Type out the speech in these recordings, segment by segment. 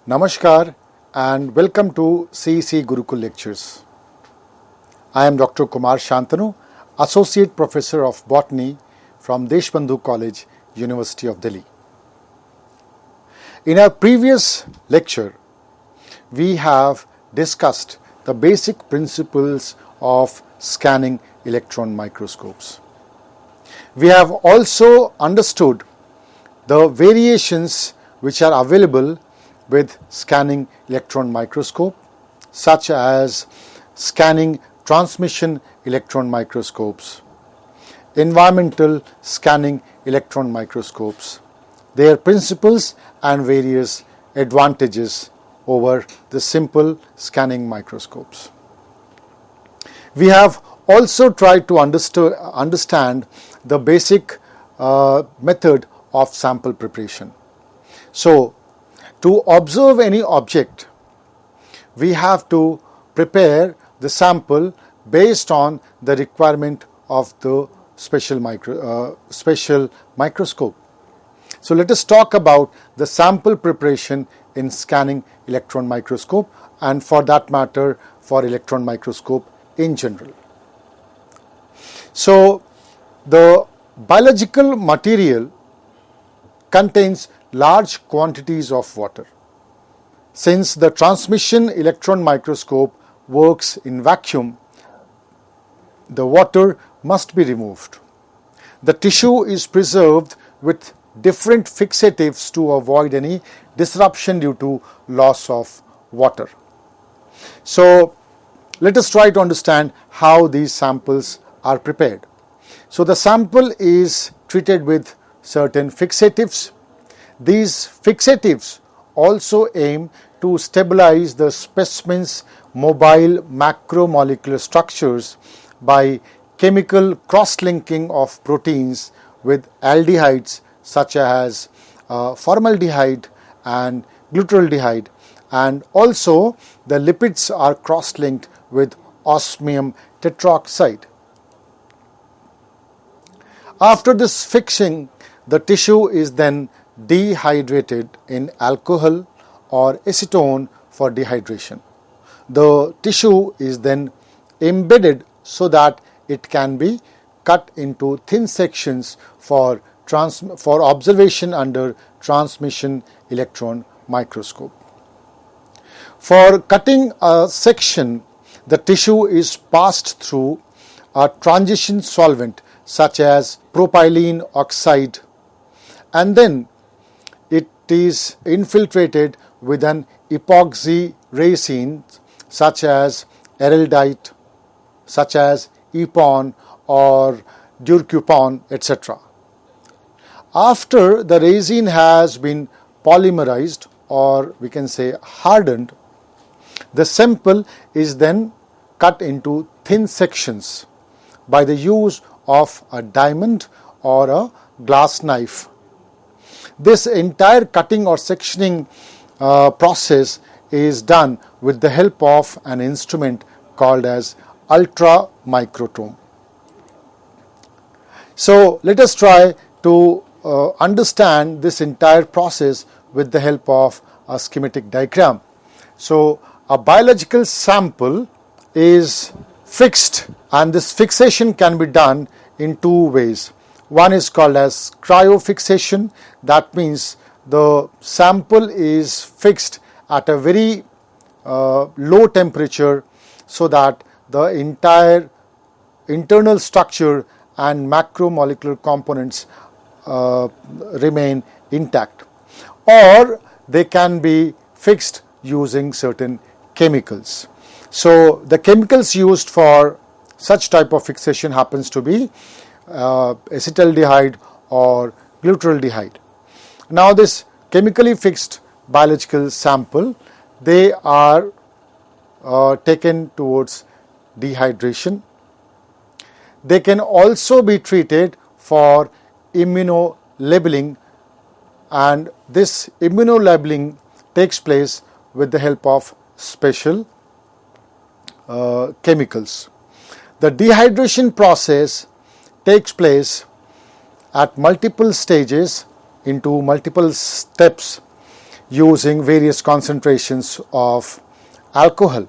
Namaskar and welcome to CEC Gurukul Lectures. I am Dr. Kumar Shantanu, Associate Professor of Botany from Deshbandhu College, University of Delhi. In our previous lecture, we have discussed the basic principles of scanning electron microscopes. We have also understood the variations which are available with scanning electron microscope, such as scanning transmission electron microscopes, environmental scanning electron microscopes, their principles and various advantages over the simple scanning microscopes. We have also tried to understand the basic method of sample preparation. So, to observe any object, we have to prepare the sample based on the requirement of the special microscope. So let us talk about the sample preparation in scanning electron microscope, and for that matter for electron microscope in general. So the biological material contains large quantities of water. Since the transmission electron microscope works in vacuum, the water must be removed. The tissue is preserved with different fixatives to avoid any disruption due to loss of water. So let us try to understand how these samples are prepared. So the sample is treated with certain fixatives. These fixatives also aim to stabilize the specimen's mobile macromolecular structures by chemical cross-linking of proteins with aldehydes such as formaldehyde and glutaraldehyde, and also the lipids are cross-linked with osmium tetroxide. After this fixing, the tissue is then dehydrated in alcohol or acetone for dehydration. The tissue is then embedded so that it can be cut into thin sections for observation under transmission electron microscope. For cutting a section, the tissue is passed through a transition solvent such as propylene oxide, and then it is infiltrated with an epoxy resin such as araldite, such as epon or durcupon, etc. After the resin has been polymerized, or we can say hardened, the sample is then cut into thin sections by the use of a diamond or a glass knife. This entire cutting or sectioning process is done with the help of an instrument called as ultramicrotome. So let us try to understand this entire process with the help of a schematic diagram. So a biological sample is fixed, and this fixation can be done in two ways. One is called as cryofixation. That means the sample is fixed at a very low temperature so that the entire internal structure and macromolecular components remain intact. Or they can be fixed using certain chemicals. So the chemicals used for such type of fixation happens to be acetaldehyde or glutaraldehyde. Now this chemically fixed biological sample, they are taken towards dehydration. They can also be treated for immunolabeling, and this immunolabeling takes place with the help of special chemicals. The dehydration process takes place at multiple stages into multiple steps. using various concentrations of alcohol.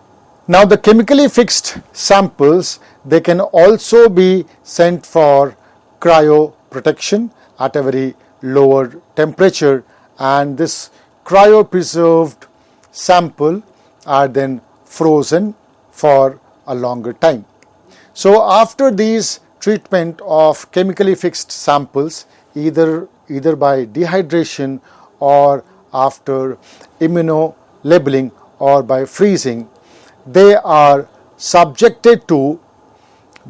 Now the chemically fixed samples, they can also be sent for cryoprotection at a very lower temperature, and this cryopreserved sample are then frozen for a longer time. So after these treatment of chemically fixed samples, either by dehydration or after immunolabeling or by freezing, they are subjected to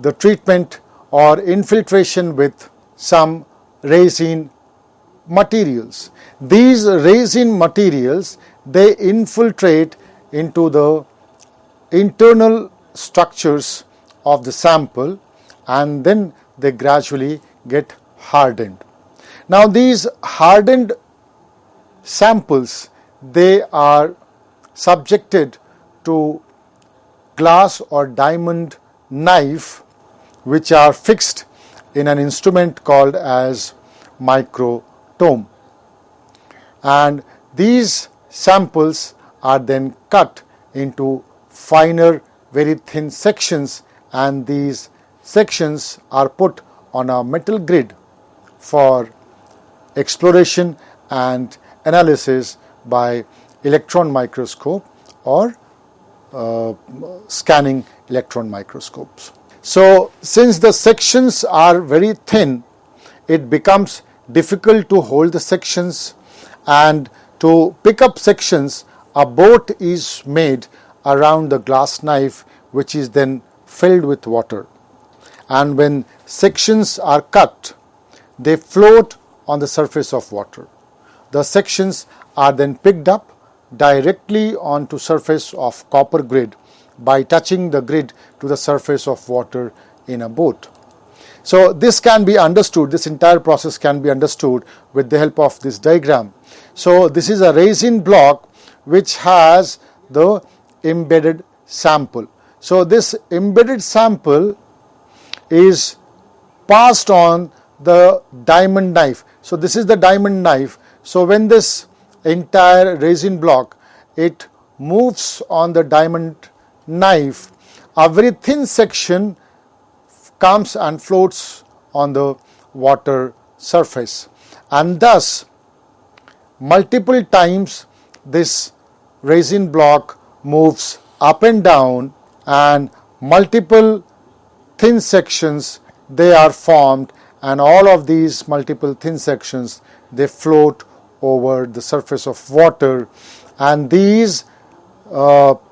the treatment or infiltration with some resin materials. These resin materials, they infiltrate into the internal structures of the sample, and then they gradually get hardened. Now these hardened samples, they are subjected to glass or diamond knife, which are fixed in an instrument called as microtome, and these samples are then cut into finer, very thin sections, and these sections are put on a metal grid for exploration and analysis by electron microscope or scanning electron microscopes. So since the sections are very thin, it becomes difficult to hold the sections, and to pick up sections, a boat is made around the glass knife, which is then filled with water, and when sections are cut, they float on the surface of water. The sections are then picked up directly onto surface of copper grid by touching the grid to the surface of water in a boat. So this can be understood, this entire process can be understood with the help of this diagram. So this is a resin block which has the embedded sample. So this embedded sample is passed on the diamond knife. So this is the diamond knife. So when this entire resin block, it moves on the diamond knife, a very thin section comes and floats on the water surface, and thus multiple times this resin block moves up and down, and multiple thin sections, they are formed, and all of these multiple thin sections, they float over the surface of water, and these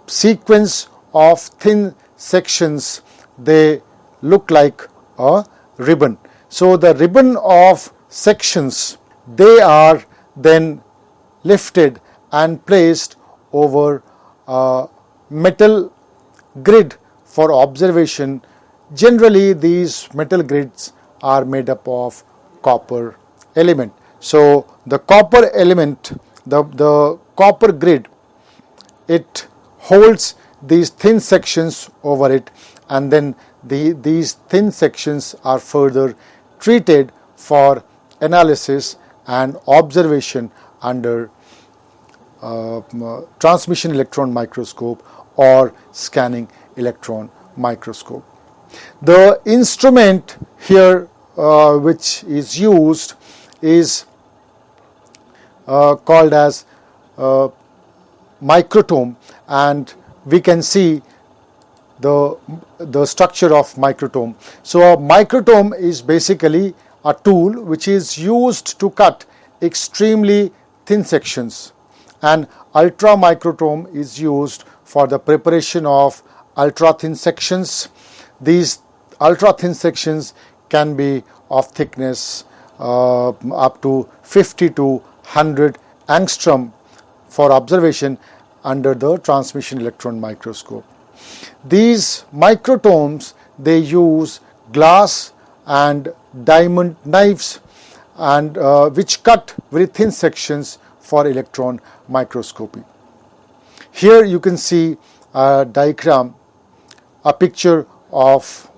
sequence of thin sections, they look like a ribbon. So the ribbon of sections, they are then lifted and placed over a metal grid for observation. Generally these metal grids are made up of copper element. So the copper element, the copper grid, it holds these thin sections over it, and then these thin sections are further treated for analysis and observation under transmission electron microscope or scanning electron microscope. The instrument here which is used is called as microtome, and we can see the structure of microtome. So a microtome is basically a tool which is used to cut extremely thin sections, and ultra microtome is used for the preparation of ultra thin sections. These ultra thin sections can be of thickness up to 50 to 100 angstrom for observation under the transmission electron microscope. These microtomes, they use glass and diamond knives, and which cut very thin sections for electron microscopy. Here you can see a diagram, a picture of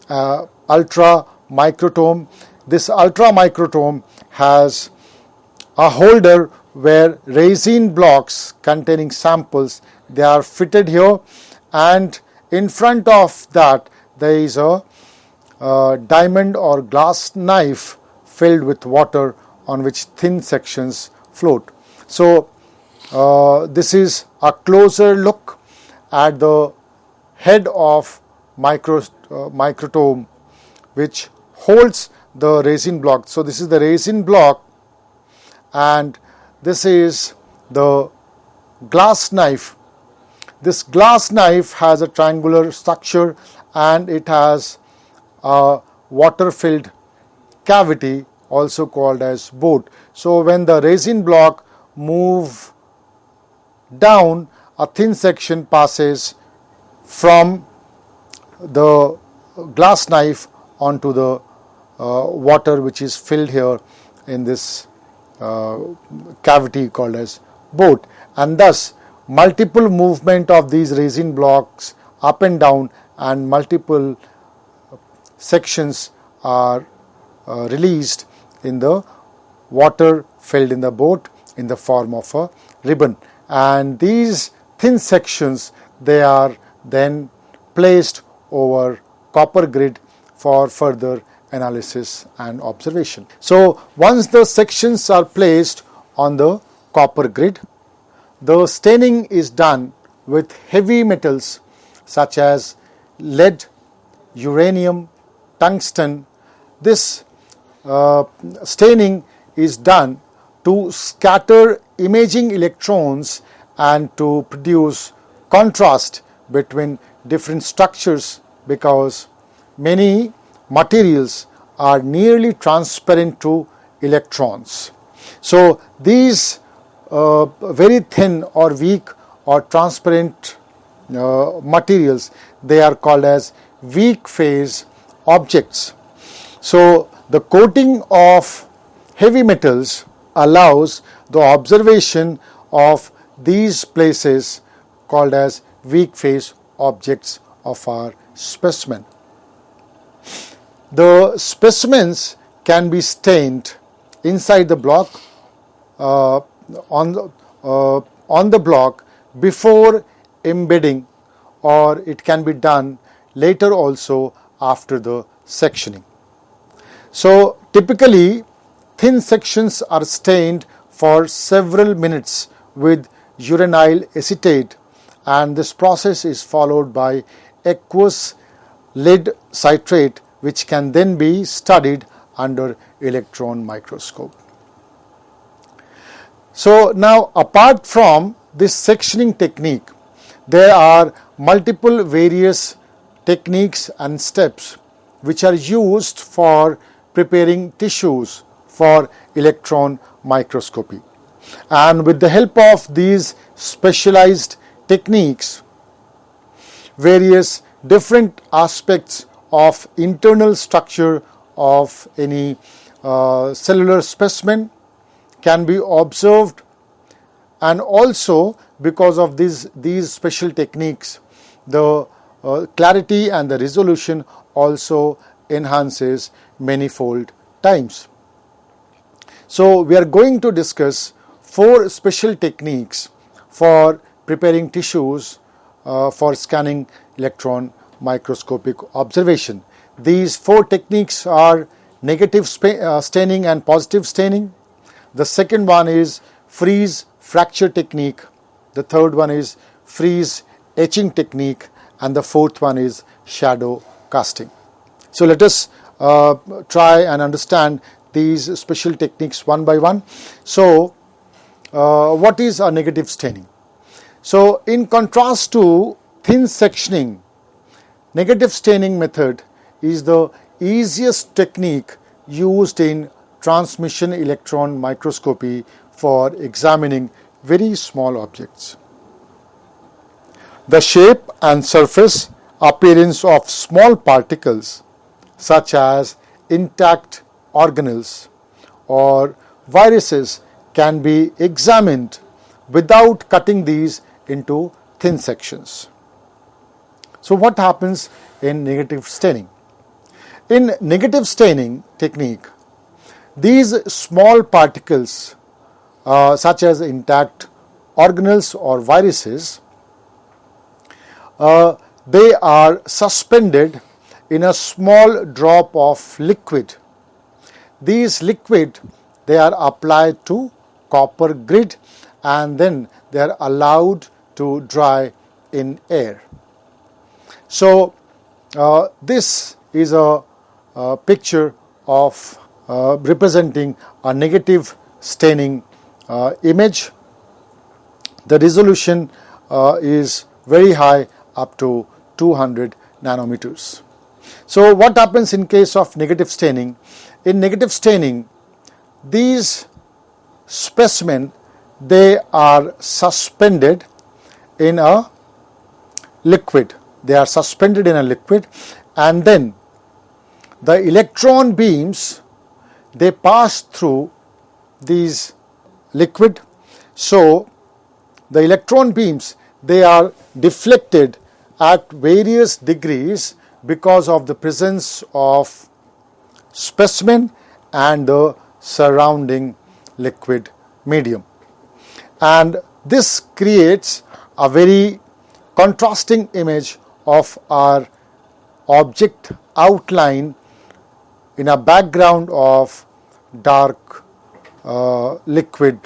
ultra microtome. This ultra microtome has a holder where resin blocks containing samples, they are fitted here, and in front of that there is a diamond or glass knife filled with water on which thin sections float. So this is a closer look at the head of microtome which holds the resin block. So this is the resin block, and this is the glass knife. This glass knife has a triangular structure and it has a water filled cavity, also called as boat. So when the resin block move down, a thin section passes from the glass knife onto the water which is filled here in this cavity called as boat, and thus multiple movement of these resin blocks up and down and multiple sections are released in the water filled in the boat in the form of a ribbon, and these thin sections, they are then placed over copper grid for further analysis and observation. So once the sections are placed on the copper grid, the staining is done with heavy metals such as lead, uranium, tungsten. This staining is done to scatter imaging electrons and to produce contrast between different structures, because many materials are nearly transparent to electrons. So these very thin or weak or transparent materials, they are called as weak phase objects. So the coating of heavy metals allows the observation of these places called as weak phase objects of our specimen. The specimens can be stained inside the block on the block before embedding, or it can be done later also after the sectioning. So typically thin sections are stained for several minutes with uranyl acetate, and this process is followed by aqueous lead citrate, which can then be studied under electron microscope. So now, apart from this sectioning technique, there are multiple various techniques and steps which are used for preparing tissues for electron microscopy. And with the help of these specialized techniques, various different aspects of internal structure of any cellular specimen can be observed, and also because of these special techniques, the clarity and the resolution also enhances manifold times. So we are going to discuss 4 special techniques for preparing tissues for scanning electron microscopic observation. These 4 techniques are negative staining and positive staining. The second one is freeze fracture technique. The third one is freeze etching technique, and the fourth one is shadow casting. So let us try and understand these special techniques one by one. So what is a negative staining? So in contrast to thin sectioning, negative staining method is the easiest technique used in transmission electron microscopy for examining very small objects. The shape and surface appearance of small particles such as intact organelles or viruses can be examined without cutting these into thin sections. So what happens in negative staining? In negative staining technique, these small particles such as intact organelles or viruses, they are suspended in a small drop of liquid. These liquid, they are applied to copper grid and then they are allowed to dry in air. So this is a picture of representing a negative staining image. The resolution is very high, up to 200 nanometers. So what happens in case of negative staining? In negative staining, these specimens, they are suspended in a liquid. They are suspended in a liquid, and then the electron beams, they pass through these liquid. So the electron beams, they are deflected at various degrees because of the presence of specimen and the surrounding liquid medium. And this creates a very contrasting image of our object outline in a background of dark liquid.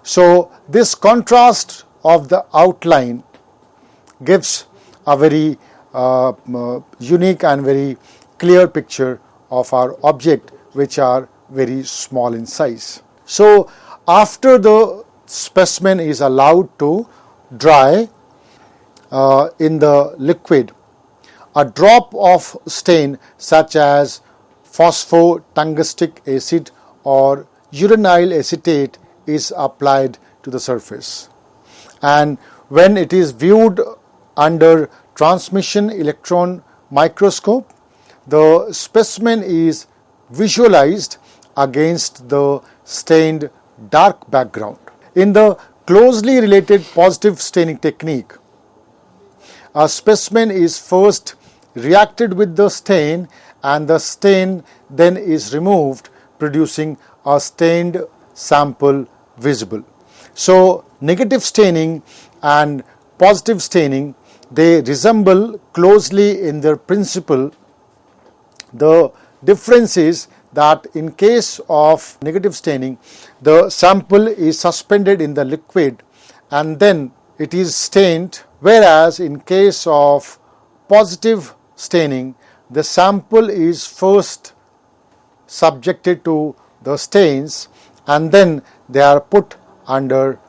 So this contrast of the outline gives a very unique and very clear picture of our object, which are very small in size. So after the specimen is allowed to dry in the liquid, a drop of stain such as phosphotungstic acid or uranyl acetate is applied to the surface. And when it is viewed under transmission electron microscope, the specimen is visualized against the stained dark background. In the closely related positive staining technique, a specimen is first reacted with the stain and the stain then is removed, producing a stained sample visible. So negative staining and positive staining, they resemble closely in their principle. The difference is that in case of negative staining, the sample is suspended in the liquid and then it is stained, whereas in case of positive staining, the sample is first subjected to the stains and then they are put under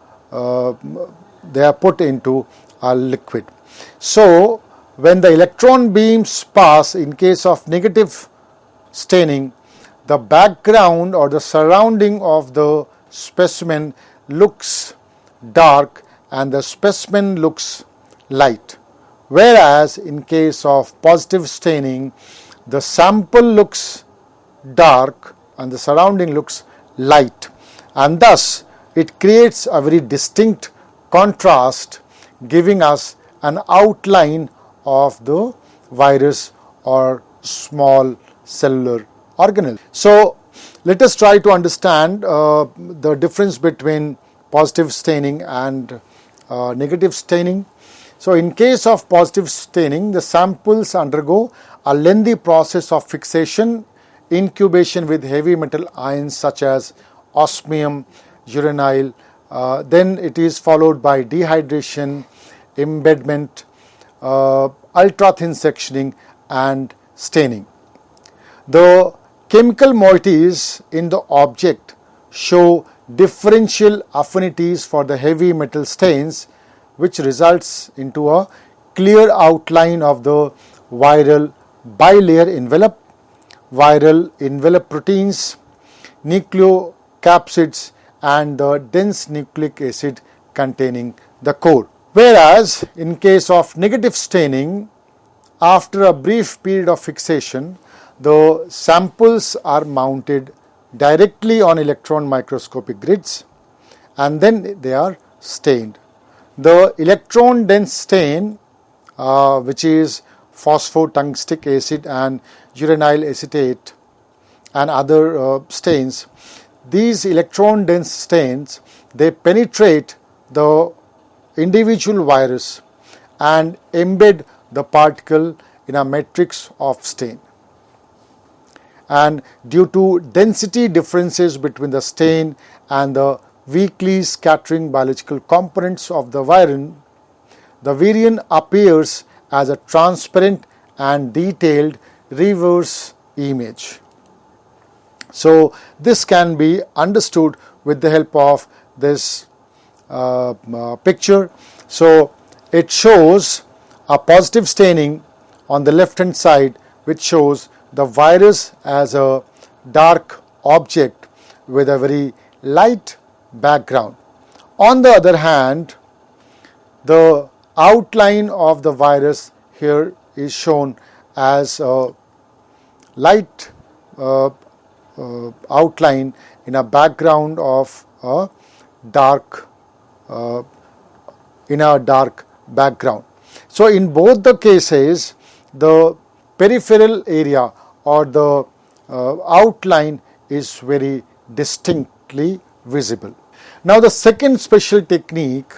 they are put into a liquid. So when the electron beams pass in case of negative staining, the background or the surrounding of the specimen looks dark and the specimen looks light, whereas in case of positive staining, the sample looks dark and the surrounding looks light, and thus it creates a very distinct contrast, giving us an outline of the virus or small cellular organelle. So let us try to understand the difference between positive staining and negative staining. So in case of positive staining, the samples undergo a lengthy process of fixation, incubation with heavy metal ions such as osmium, uranyl, then it is followed by dehydration, embedment, ultra thin sectioning and staining. The chemical moieties in the object show differential affinities for the heavy metal stains, which results into a clear outline of the viral bilayer envelope, viral envelope proteins, nucleocapsids and the dense nucleic acid containing the core. Whereas in case of negative staining, after a brief period of fixation, the samples are mounted directly on electron microscopic grids and then they are stained. The electron dense stain, which is phosphotungstic acid and uranyl acetate and other stains, these electron dense stains, they penetrate the individual virus and embed the particle in a matrix of stain. And due to density differences between the stain and the weakly scattering biological components of the virion, the virion appears as a transparent and detailed reverse image. So this can be understood with the help of this picture. So it shows a positive staining on the left hand side, which shows the virus as a dark object with a very light background. On the other hand, the outline of the virus here is shown as a light outline in a background of a dark background. So in both the cases, the peripheral area or the outline is very distinctly visible. Now the second special technique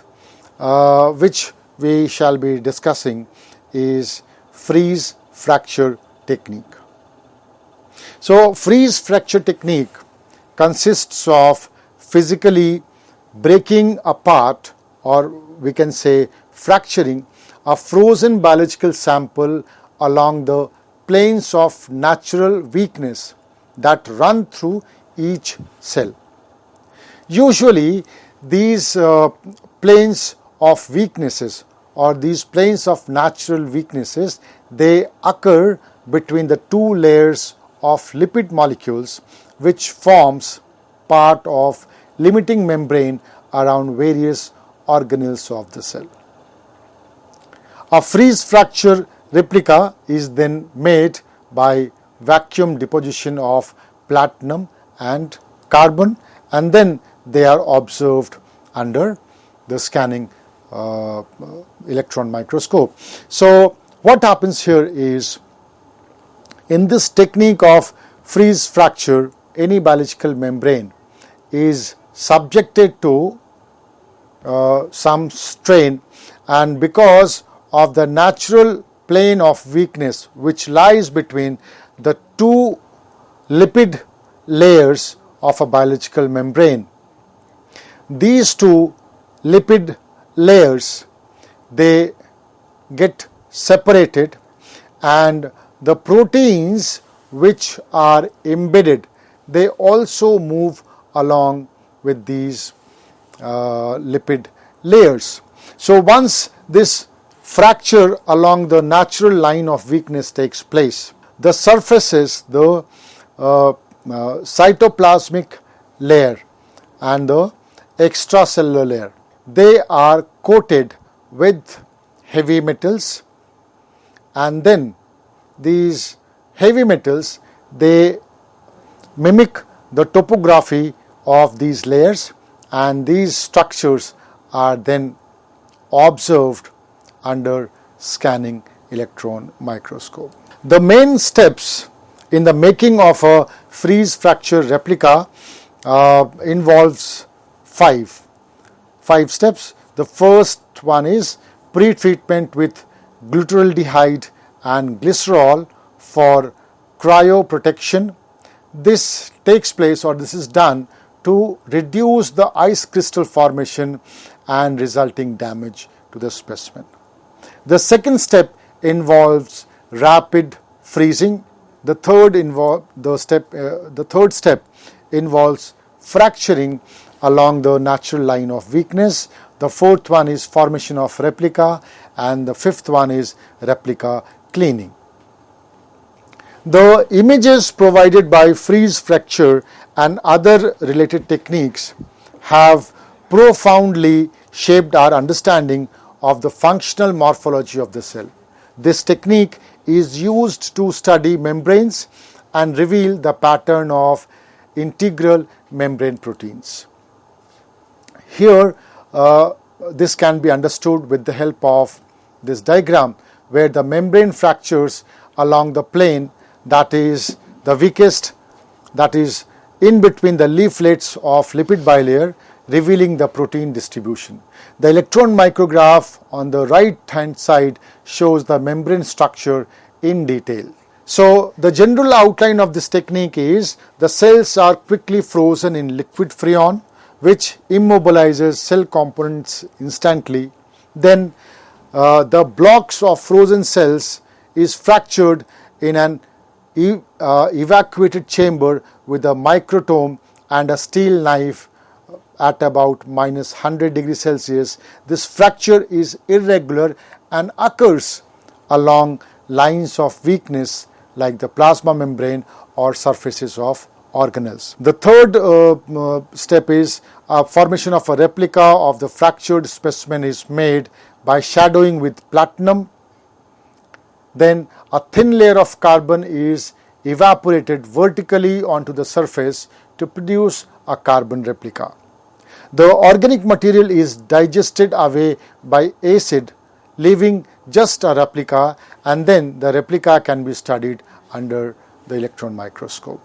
which we shall be discussing is freeze fracture technique. So freeze fracture technique consists of physically breaking apart, or we can say fracturing, a frozen biological sample along the planes of natural weakness that run through each cell. Usually these planes of weaknesses or these planes of natural weaknesses, they occur between the two layers of lipid molecules, which forms part of limiting membrane around various organelles of the cell. A freeze fracture replica is then made by vacuum deposition of platinum and carbon, and then they are observed under the scanning electron microscope. So what happens here is, in this technique of freeze fracture, any biological membrane is subjected to some strain, and because of the natural plane of weakness which lies between the two lipid layers of a biological membrane, these two lipid layers, they get separated, and the proteins which are embedded, they also move along with these lipid layers. So once this fracture along the natural line of weakness takes place, the surfaces, the cytoplasmic layer and the extracellular layer, they are coated with heavy metals, and then these heavy metals, they mimic the topography of these layers, and these structures are then observed under scanning electron microscope. The main steps in the making of a freeze fracture replica involves five steps. The first one is pre-treatment with glutaraldehyde and glycerol for cryoprotection. This takes place, or this is done to reduce the ice crystal formation and resulting damage to the specimen. The second step involves rapid freezing. The third step involves fracturing along the natural line of weakness. The fourth one is formation of replica, and the fifth one is replica cleaning. The images provided by freeze fracture and other related techniques have profoundly shaped our understanding of the functional morphology of the cell. This technique is used to study membranes and reveal the pattern of integral membrane proteins. Here, this can be understood with the help of this diagram, where the membrane fractures along the plane that is the weakest, that is in between the leaflets of lipid bilayer, revealing the protein distribution. The electron micrograph on the right hand side shows the membrane structure in detail. So the general outline of this technique is the cells are quickly frozen in liquid freon, which immobilizes cell components instantly. Then the blocks of frozen cells is fractured in an evacuated chamber with a microtome and a steel knife at about minus 100 degrees Celsius. This fracture is irregular and occurs along lines of weakness like the plasma membrane or surfaces of organelles. The third step is formation of a replica of the fractured specimen is made by shadowing with platinum. Then a thin layer of carbon is evaporated vertically onto the surface to produce a carbon replica. The organic material is digested away by acid, leaving just a replica, and then the replica can be studied under the electron microscope.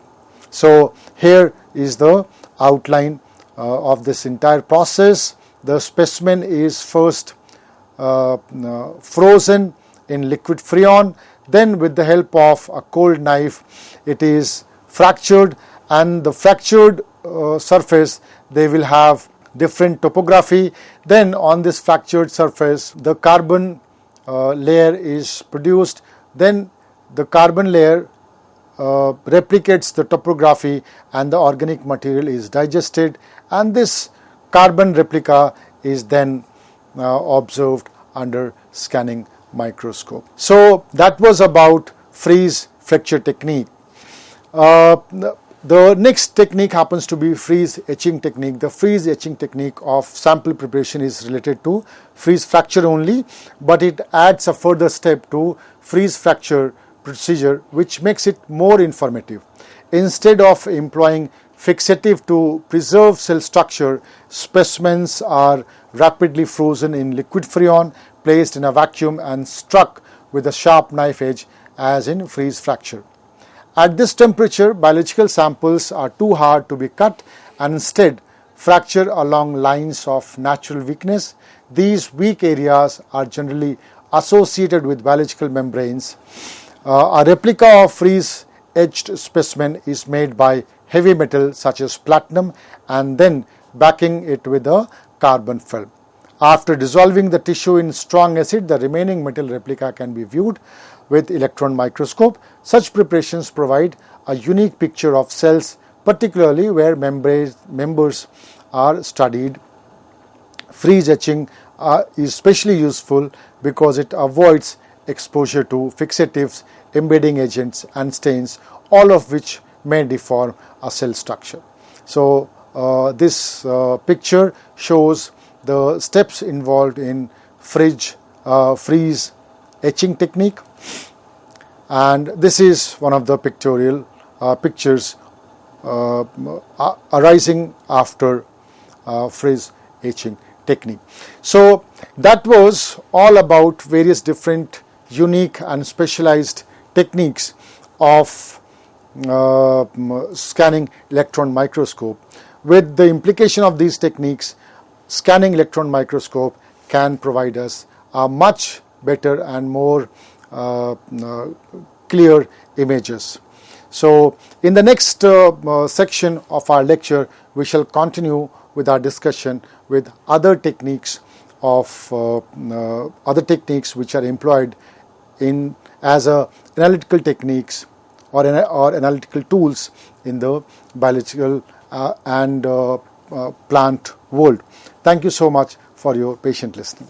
So here is the outline of this entire process. The specimen is first frozen in liquid freon, then with the help of a cold knife it is fractured, and the fractured surface, they will have different topography. Then on this fractured surface the carbon layer is produced, then the carbon layer replicates the topography and the organic material is digested, and this carbon replica is then observed under scanning microscope. So that was about freeze fracture technique. The next technique happens to be freeze etching technique. The freeze etching technique of sample preparation is related to freeze fracture only, but it adds a further step to freeze fracture procedure which makes it more informative. Instead of employing fixative to preserve cell structure, specimens are rapidly frozen in liquid freon, placed in a vacuum and struck with a sharp knife edge as in freeze fracture. At this temperature, biological samples are too hard to be cut and instead fracture along lines of natural weakness. These weak areas are generally associated with biological membranes. A replica of freeze etched specimen is made by heavy metal such as platinum and then backing it with a carbon film. After dissolving the tissue in strong acid, the remaining metal replica can be viewed with electron microscope. Such preparations provide a unique picture of cells, particularly where members are studied. Freeze etching is especially useful because it avoids exposure to fixatives, embedding agents and stains, all of which may deform a cell structure. So this picture shows the steps involved in freeze etching technique, and this is one of the pictorial pictures arising after freeze etching technique. So that was all about various different unique and specialized techniques of scanning electron microscope. With the implication of these techniques, scanning electron microscope can provide us a much better and more clear images. So in the next section of our lecture, we shall continue with our discussion with other techniques of which are employed in as analytical techniques or analytical tools in the biological and plant world. Thank you so much for your patient listening.